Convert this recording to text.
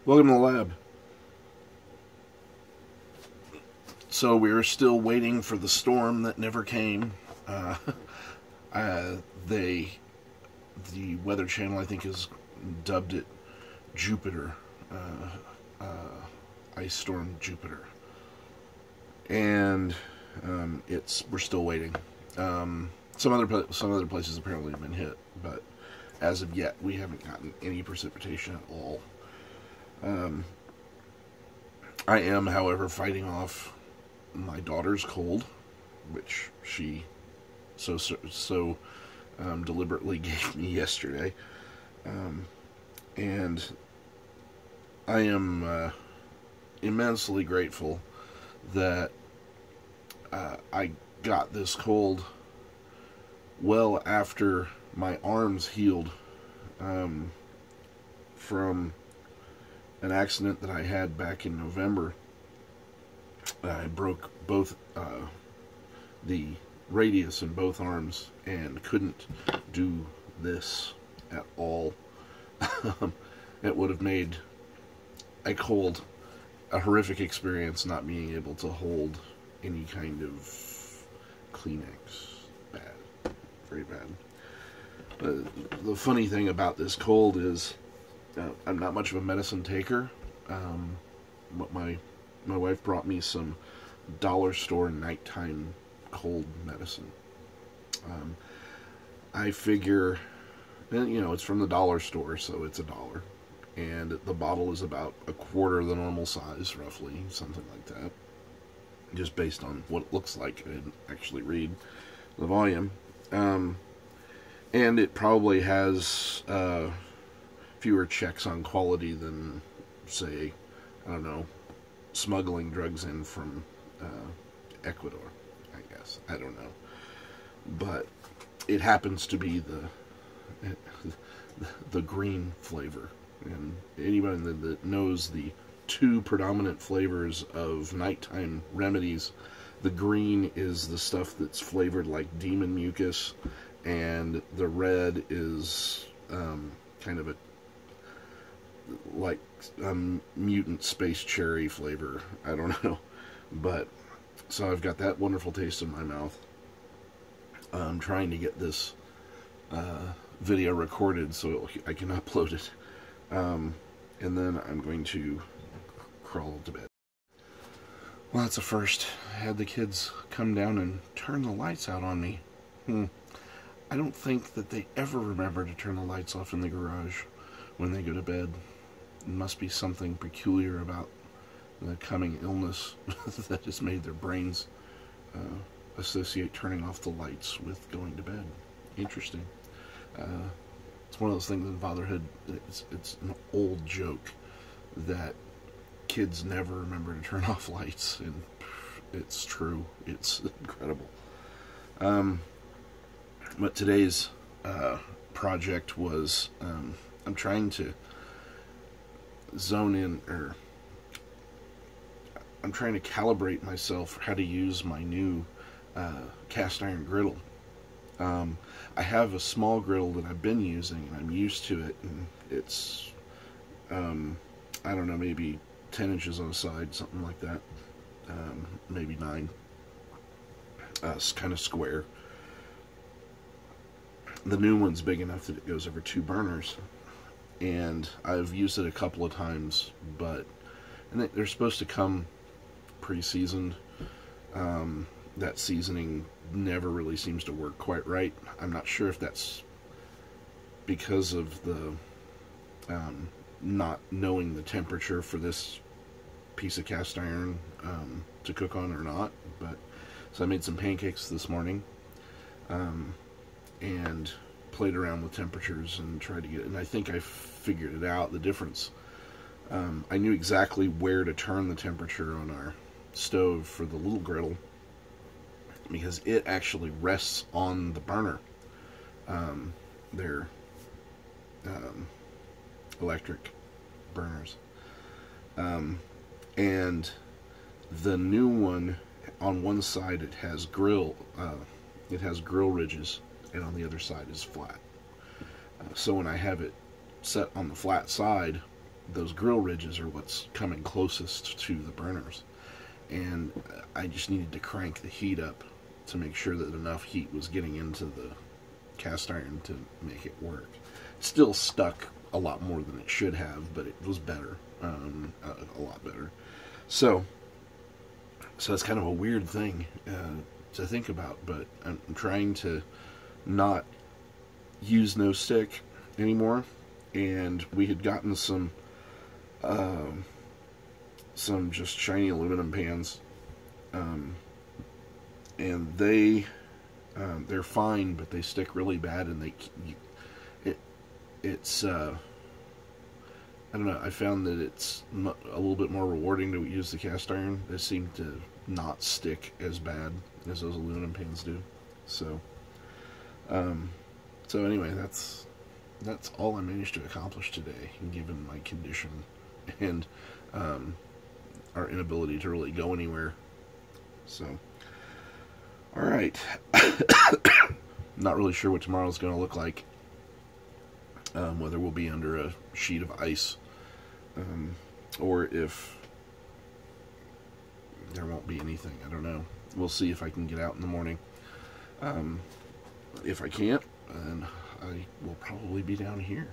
Welcome to the lab. So we're still waiting for the storm that never came. The Weather Channel, I think, has dubbed it Jupiter, Ice Storm Jupiter, and we're still waiting. Some other places apparently have been hit, but as of yet, we haven't gotten any precipitation at all. I am, however, fighting off my daughter's cold, which she so deliberately gave me yesterday, and I am immensely grateful that I got this cold well after my arms healed from an accident that I had back in November. I broke both the radius in both arms and couldn't do this at all. It would have made a cold a horrific experience, not being able to hold any kind of Kleenex. Bad. Very bad. The funny thing about this cold is I'm not much of a medicine taker, but my wife brought me some dollar store nighttime cold medicine. I figure, it's from the dollar store, so it's $1, and the bottle is about a quarter the normal size, roughly, something like that, just based on what it looks like. I didn't actually read the volume, and it probably has fewer checks on quality than, say, I don't know, smuggling drugs in from Ecuador, I guess. I don't know. But it happens to be the green flavor. And anybody that knows the two predominant flavors of nighttime remedies, the green is the stuff that's flavored like demon mucus, and the red is kind of like mutant space cherry flavor. I don't know. But so I've got that wonderful taste in my mouth. I'm trying to get this video recorded so I can upload it. And then I'm going to crawl to bed. Well, that's a first. I had the kids come down and turn the lights out on me. I don't think that they ever remember to turn the lights off in the garage when they go to bed. It must be something peculiar about the coming illness that has made their brains associate turning off the lights with going to bed. Interesting. It's one of those things in fatherhood. It's an old joke that kids never remember to turn off lights, and it's true. It's incredible. But today's project was I'm trying to zone in, or I'm trying to calibrate myself for how to use my new cast iron griddle. I have a small griddle that I've been using, and I'm used to it, and it's I don't know, maybe 10 inches on the side, something like that, maybe 9. It's kind of square. The new one's big enough that it goes over 2 burners, and I've used it a couple of times, but they're supposed to come pre-seasoned. That seasoning never really seems to work quite right. I'm not sure if that's because of the not knowing the temperature for this piece of cast iron to cook on or not. But so I made some pancakes this morning and played around with temperatures and tried to get it, and I think I figured it out, the difference. I knew exactly where to turn the temperature on our stove for the little griddle, because it actually rests on the burner. They're electric burners. And the new one, on one side it has grill ridges, and on the other side is flat. So when I have it set on the flat side, those grill ridges are what's coming closest to the burners. And I just needed to crank the heat up to make sure that enough heat was getting into the cast iron to make it work. It still stuck a lot more than it should have, but it was better, a lot better. So it's kind of a weird thing to think about, but I'm trying to not use no stick anymore. And we had gotten some just shiny aluminum pans, and they're fine, but they stick really bad, and it's I don't know. I found that it's a little bit more rewarding to use the cast iron. They seem to not stick as bad as those aluminum pans do. So anyway, that's all I managed to accomplish today, given my condition and our inability to really go anywhere. So, all right. Not really sure what tomorrow's going to look like. Whether we'll be under a sheet of ice, or if there won't be anything. I don't know. We'll see if I can get out in the morning. If I can't, then I will probably be down here.